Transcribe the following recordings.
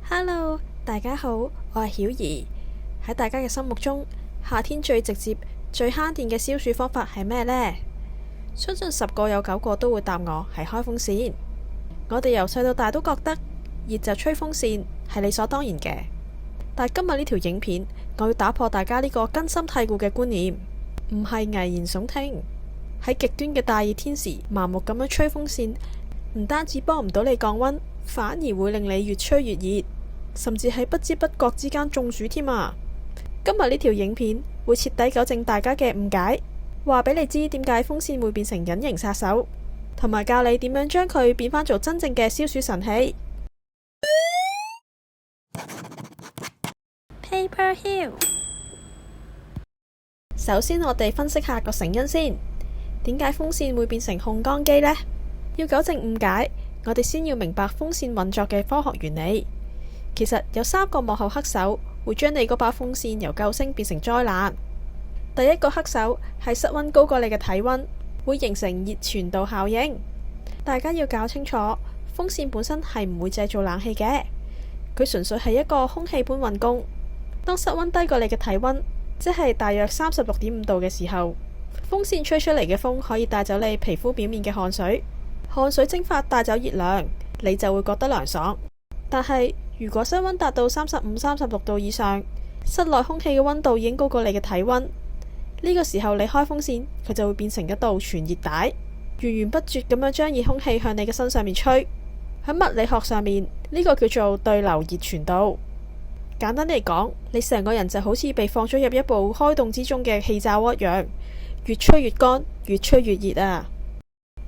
Hello，大家好，我係曉怡。喺大家嘅心目中，夏天最直接、最慳電嘅消暑方法係咩呢？相信10個有9個都會答我係開風扇。我哋由細到大都覺得熱就吹風扇係理所當然嘅，但今日呢條影片，我要打破大家呢個根深蒂固嘅觀念，唔係危言聳聽。喺極端嘅大熱天時，盲目咁樣吹風扇，唔單止幫唔到你降溫，反而會令你越吹越熱，甚至喺不知不覺之間中暑添啊！今日呢條影片會徹底糾正大家嘅誤解，話俾你知點解風扇會變成隱形殺手，同埋教你點樣將佢變返做真正嘅消暑神器。Paper Hill。首先我哋分析下個成因先，點解風扇會變成烘乾機呢？要糾正誤解，我哋先要明白風扇運作嘅科學原理。其實有3個幕後黑手會將你嗰把風扇由救星變成災難。第一個黑手係室溫高過你嘅體溫，會形成熱傳導效應。大家要搞清楚，風扇本身係唔會製造冷氣嘅，佢純粹係一個空氣搬運工。當室溫低過你嘅體溫，即係大約36.5度嘅時候，風扇吹出嚟嘅風可以帶走你皮膚表面嘅汗水，汗水蒸發帶走熱量，你就會覺得涼爽。但係如果室溫達到35、36度以上，室內空氣嘅溫度已經高過你嘅體溫，呢個時候你開風扇，佢就會變成一道傳熱帶，源源不絕咁樣將熱空氣向你嘅身上面吹。喺物理學上面，呢個叫做對流熱傳導。簡單嚟講，你成個人就好似被放咗入一部開動之中嘅氣炸鍋一樣，越吹越乾，越吹越熱啊！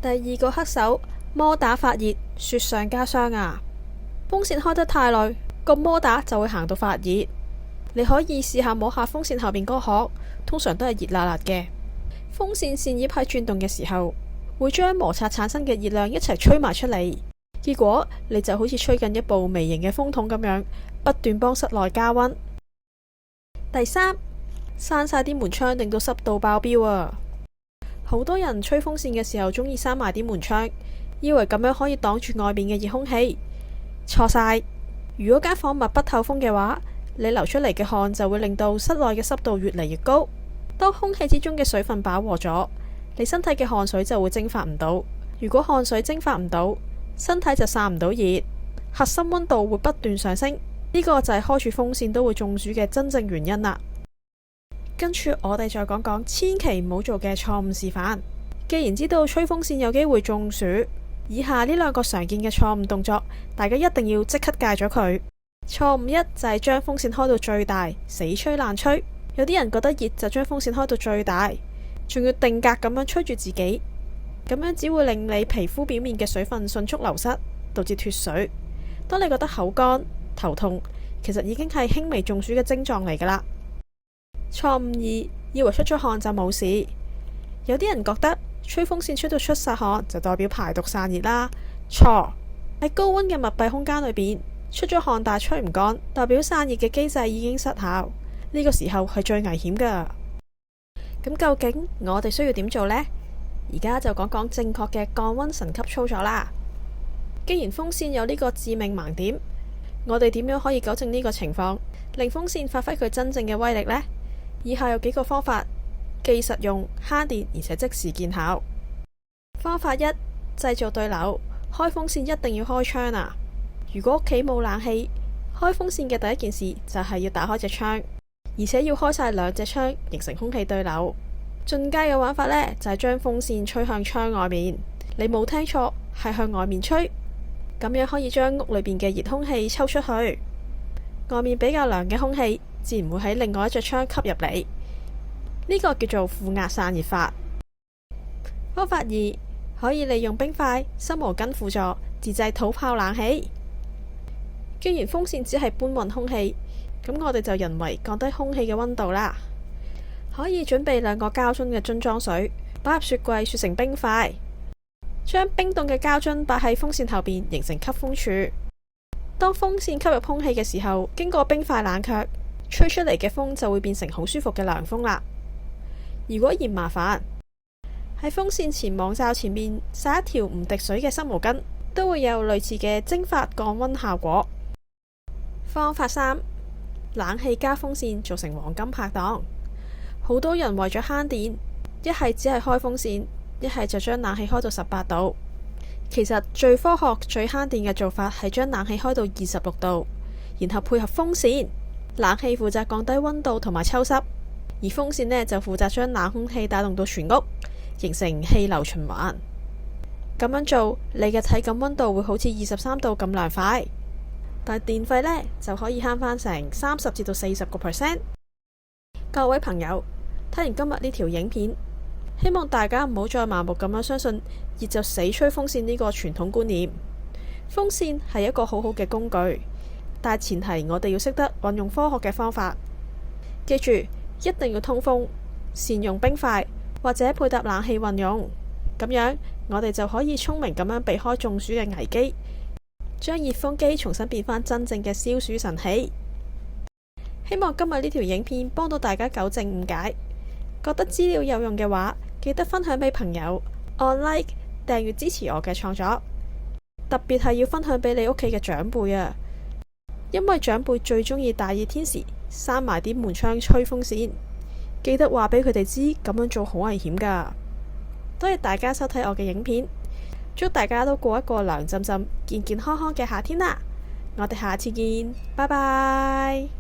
第二個黑手，摩打發熱，雪上加霜啊！風扇開得太耐，個摩打就會行到發熱。你可以試下摸下風扇後邊嗰殼，通常都係熱辣辣嘅。風扇扇葉喺轉動嘅時候，會將摩擦產生嘅熱量一齊吹埋出嚟，結果你就好似吹緊一部微型嘅風筒咁樣，不斷幫室內加溫。第3，閂晒啲門窗，令到濕度爆表啊！好多人吹風扇嘅時候中意閂埋啲門窗，以為咁樣可以擋住外面嘅熱空氣。錯晒！如果間房密不透風嘅話，你流出嚟嘅汗就會令到室內嘅濕度越嚟越高。當空氣之中嘅水分飽和咗，你身體嘅汗水就會蒸發唔到。如果汗水蒸發唔到，身體就散唔到熱，核心溫度會不斷上升。呢個就係開住風扇都會中暑嘅真正原因啦。跟住我哋再講講千祈唔好做嘅錯誤示範。既然知道吹風扇有機會中暑，以下呢2個常見嘅錯誤動作，大家一定要即刻戒咗佢。錯誤1就係將風扇開到最大，死吹爛吹。有啲人覺得熱就將風扇開到最大，仲要定格咁樣吹住自己，咁樣只會令你皮膚表面嘅水分迅速流失，導致脫水。當你覺得口乾、頭痛，其實已經係輕微中暑嘅症狀嚟噶啦。錯誤2，以為出咗汗就冇事。有啲人覺得吹風扇吹到出晒汗就代表排毒散熱啦，錯。喺高溫嘅密閉空間裏邊，出咗汗但係吹唔乾，代表散熱嘅機制已經失效，呢個時候係最危險噶。咁究竟我哋需要點做呢？而家就講講正確嘅降溫神級操作啦。既然風扇有呢個致命盲點，我哋點樣可以糾正呢個情況，令風扇發揮佢真正嘅威力呢？以下有幾個方法，既實用、慳電，而且即時見效。方法1，製造對流。開風扇一定要開窗啊！如果屋企冇冷氣，開風扇嘅第一件事就係要打開隻窗，而且要開晒2隻窗，形成空氣對流。進階嘅玩法呢，就係將風扇吹向窗外面。你冇聽錯，係向外面吹，咁樣可以將屋裏邊嘅熱空氣抽出去，外面比較涼嘅空氣自然會喺另外一隻窗吸入嚟。呢個叫做負壓散熱法。方法2，可以利用冰塊、濕毛巾輔助自製土炮冷氣。既然風扇只係搬運空氣，咁我哋就人為降低空氣嘅溫度啦。可以準備2個膠樽嘅樽裝水，擺入雪櫃雪成冰塊，將冰凍嘅膠樽擺喺風扇後邊，形成吸風處。當風扇吸入空氣嘅時候，經過冰塊冷卻，吹出嚟嘅風就會變成好舒服嘅涼風啦。如果嫌麻煩，喺風扇前網罩前面撒一條唔滴水嘅濕毛巾，都會有類似嘅蒸發降溫效果。方法3：冷氣加風扇做成黃金拍檔。好多人為咗慳電，一係只係開風扇，一係就將冷氣開到18度。其實最科學、最慳電嘅做法係將冷氣開到26度，然後配合風扇。冷氣負責降低溫度同埋抽濕，而風扇呢就負責將冷空氣帶動到全屋，形成氣流循環。咁樣做，你嘅體感溫度會好似23度咁涼快，但係電費呢就可以慳返成30至到40%。各位朋友，睇完今日呢條影片，希望大家唔好再盲目咁樣相信熱就死吹風扇呢個傳統觀念。風扇係一個好好嘅工具，但係前提我哋要識得運用科學嘅方法。記住，一定要通風，善用冰塊或者配搭冷氣運用，咁樣我哋就可以聰明咁樣避開中暑嘅危機，將熱風機重新變返真正嘅消暑神器。希望今日呢條影片幫到大家糾正誤解，覺得資料有用嘅話，記得分享俾朋友，按 like 訂閱支持我嘅創作，特別係要分享俾你屋企嘅長輩啊，因為長輩最中意大熱天時閂埋啲門窗吹風扇，記得話俾佢哋知咁樣做好危險噶。多謝大家收睇我嘅影片，祝大家都過一個涼浸浸、健健康康嘅夏天啦！我哋下次見，拜拜。